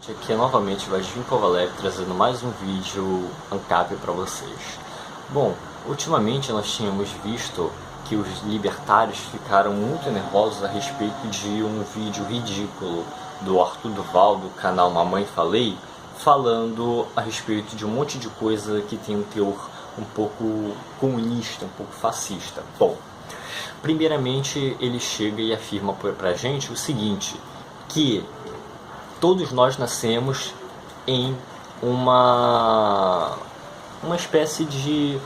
Aqui é novamente o Vladimir Kovalev trazendo mais um vídeo ANCAP para vocês. Bom, ultimamente nós tínhamos visto que os libertários ficaram muito nervosos a respeito de um vídeo ridículo do Arthur Duval, do canal Mamãe Falei, falando a respeito de um monte de coisa que tem um teor um pouco comunista, um pouco fascista. Bom, primeiramente ele chega e afirma pra gente o seguinte, que todos nós nascemos em uma espécie de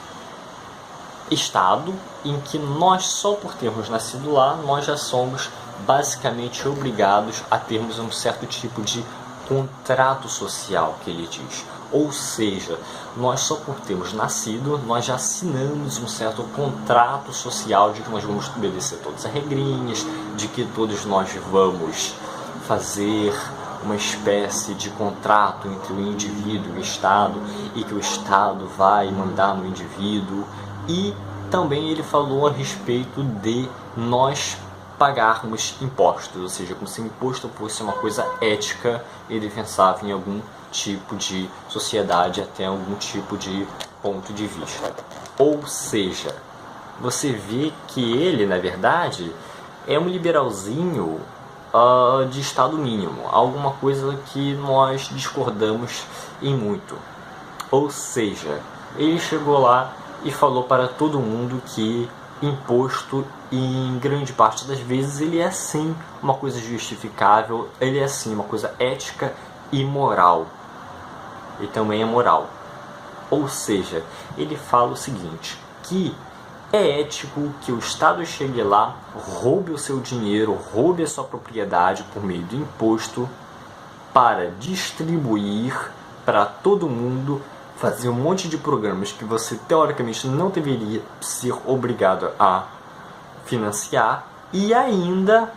estado em que nós, só por termos nascido lá, nós já somos basicamente obrigados a termos um certo tipo de contrato social, que ele diz. Ou seja, nós só por termos nascido, nós já assinamos um certo contrato social de que nós vamos obedecer todas as regrinhas, de que todos nós vamos fazer uma espécie de contrato entre o indivíduo e o Estado, e que o Estado vai mandar no indivíduo. E também ele falou a respeito de nós pagarmos impostos, ou seja, como se o imposto fosse uma coisa ética e defensável em algum tipo de sociedade, até algum tipo de ponto de vista. Ou seja, você vê que ele, na verdade, é um liberalzinho de estado mínimo, alguma coisa que nós discordamos em muito. Ou seja, ele chegou lá e falou para todo mundo que imposto, em grande parte das vezes, ele é sim uma coisa justificável, ele é sim uma coisa ética e moral. E também é moral. Ou seja, ele fala o seguinte, que é ético que o Estado chegue lá, roube o seu dinheiro, roube a sua propriedade por meio do imposto para distribuir para todo mundo, fazer um monte de programas que você teoricamente não deveria ser obrigado a financiar, e ainda,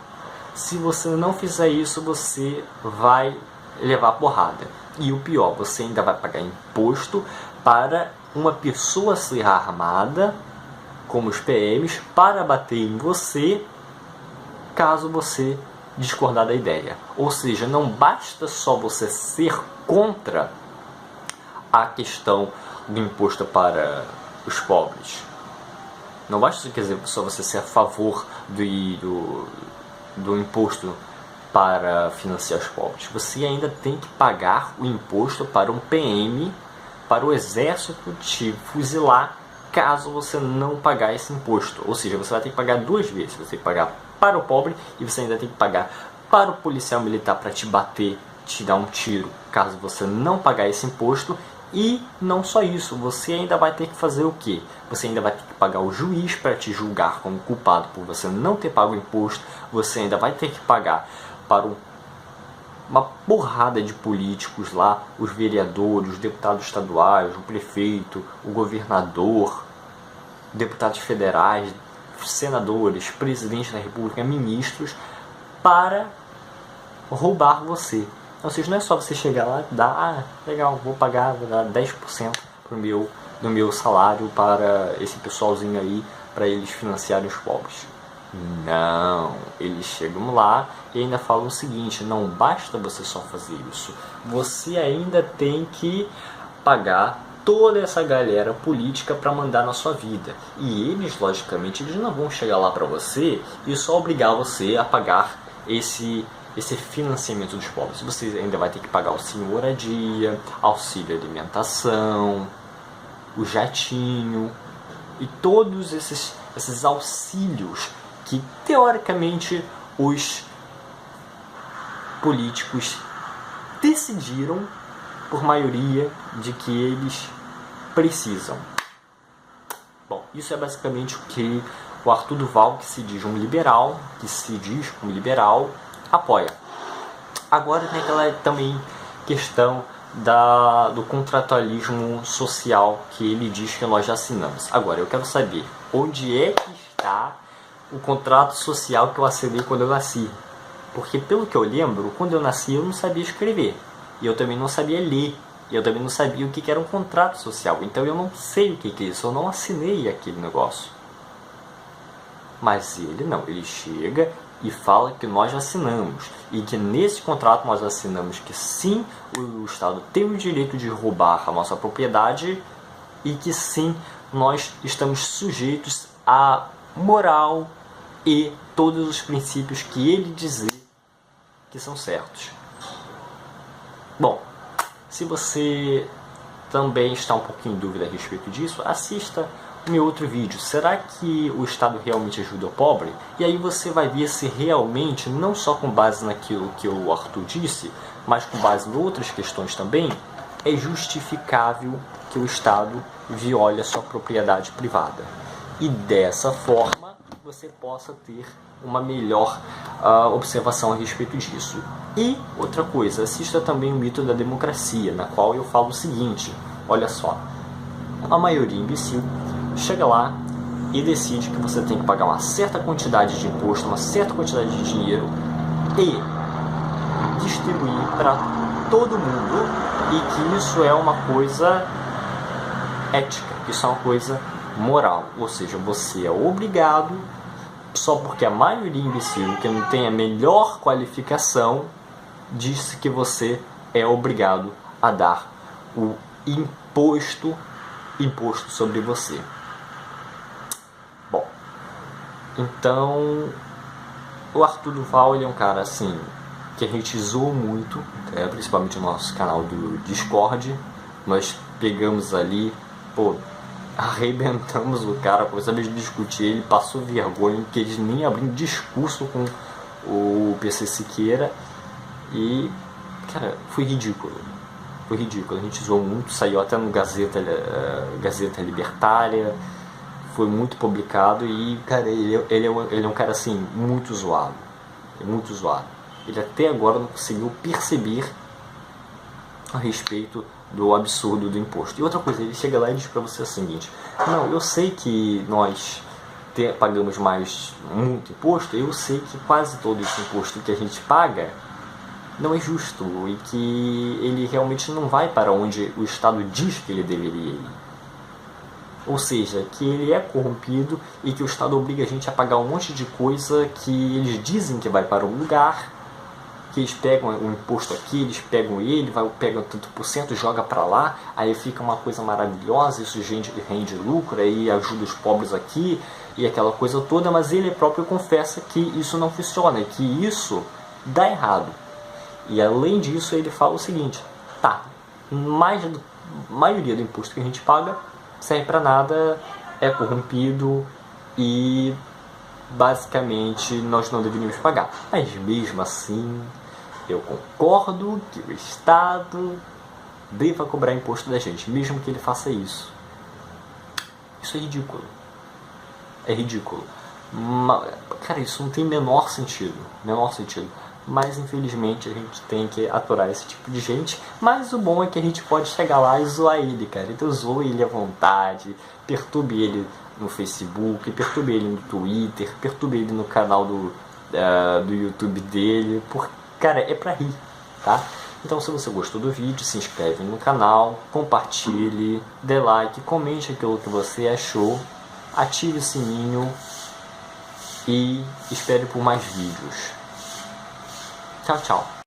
se você não fizer isso, você vai levar porrada. E o pior, você ainda vai pagar imposto para uma pessoa ser armada, como os PMs, para bater em você, caso você discordar da ideia. Ou seja, não basta só você ser contra a questão do imposto para os pobres. Não basta, quer dizer, só você ser a favor do imposto para financiar os pobres. Você ainda tem que pagar o imposto para um PM, para o exército te fuzilar, caso você não pagar esse imposto. Ou seja, você vai ter que pagar duas vezes. Você tem que pagar para o pobre e você ainda tem que pagar para o policial militar para te bater, te dar um tiro, caso você não pagar esse imposto. E não só isso, você ainda vai ter que fazer o quê? Você ainda vai ter que pagar o juiz para te julgar como culpado por você não ter pago o imposto. Você ainda vai ter que pagar para uma porrada de políticos lá, os vereadores, os deputados estaduais, o prefeito, o governador, deputados federais, senadores, presidentes da república, ministros, para roubar você. Ou seja, não é só você chegar lá e dar, legal, vou dar 10% do meu salário para esse pessoalzinho aí, para eles financiarem os pobres. Não, eles chegam lá e ainda falam o seguinte, não basta você só fazer isso, você ainda tem que pagar toda essa galera política para mandar na sua vida. E eles, logicamente, eles não vão chegar lá para você e só obrigar você a pagar esse financiamento dos pobres. Você ainda vai ter que pagar auxílio moradia, auxílio alimentação, o jatinho e todos esses auxílios que teoricamente os políticos decidiram por maioria de que eles precisam. Bom, isso é basicamente o que o Arthur Duval, que se diz um liberal, apoia. Agora tem aquela também questão do contratualismo social que ele diz que nós já assinamos. Agora, eu quero saber onde é que está o contrato social que eu assinei quando eu nasci. Porque, pelo que eu lembro, quando eu nasci eu não sabia escrever. E eu também não sabia ler. E eu também não sabia o que era um contrato social. Então eu não sei o que é isso. Eu não assinei aquele negócio. Mas ele não, ele chega e fala que nós assinamos, e que nesse contrato nós assinamos que sim, o Estado tem o direito de roubar a nossa propriedade, e que sim, nós estamos sujeitos à moral e todos os princípios que ele dizer que são certos. Bom, se você também está um pouquinho em dúvida a respeito disso, assista o meu outro vídeo. Será que o Estado realmente ajuda o pobre? E aí você vai ver se realmente, não só com base naquilo que o Arthur disse, mas com base em outras questões também, é justificável que o Estado viole a sua propriedade privada. E dessa forma você possa ter uma melhor observação a respeito disso. E outra coisa, assista também o mito da democracia, na qual eu falo o seguinte: olha só, a maioria imbecil chega lá e decide que você tem que pagar uma certa quantidade de imposto, uma certa quantidade de dinheiro e distribuir para todo mundo, e que isso é uma coisa ética, que isso é uma coisa moral. Ou seja, você é obrigado, só porque a maioria imbecil, que não tem a melhor qualificação, disse que você é obrigado a dar o imposto sobre você. Bom, então o Arthur Duval, ele é um cara assim que a gente zoou muito, principalmente no nosso canal do Discord. Nós pegamos ali, arrebentamos o cara, começamos a discutir, ele passou vergonha, que eles nem abriram discurso com o PC Siqueira, e cara, foi ridículo, a gente zoou muito, saiu até no Gazeta Libertária, foi muito publicado, e cara, ele é um cara assim, muito zoado, ele até agora não conseguiu perceber a respeito do absurdo do imposto. E outra coisa, ele chega lá e diz pra você o seguinte: não, eu sei que nós pagamos muito imposto, eu sei que quase todo esse imposto que a gente paga não é justo, e que ele realmente não vai para onde o Estado diz que ele deveria ir. Ou seja, que ele é corrompido e que o Estado obriga a gente a pagar um monte de coisa que eles dizem que vai para um lugar, que eles pegam o imposto aqui, eles pegam pegam tanto por cento, joga para lá, aí fica uma coisa maravilhosa, isso rende lucro, aí ajuda os pobres aqui, e aquela coisa toda, mas ele próprio confessa que isso não funciona, que isso dá errado. E além disso, ele fala o seguinte: tá, maioria do imposto que a gente paga serve para nada, é corrompido e basicamente nós não deveríamos pagar. Mas mesmo assim, eu concordo que o Estado deva cobrar imposto da gente, mesmo que ele faça isso. Isso é ridículo. É ridículo. Cara, isso não tem menor sentido. Mas infelizmente a gente tem que aturar esse tipo de gente. Mas o bom é que a gente pode chegar lá e zoar ele, cara. Então zoe ele à vontade, perturbe ele no Facebook, perturbe ele no Twitter, perturbe ele no canal do YouTube dele, porque, cara, é pra rir, tá? Então, se você gostou do vídeo, se inscreve no canal, compartilhe, dê like, comente aquilo que você achou, ative o sininho e espere por mais vídeos. Tchau, tchau.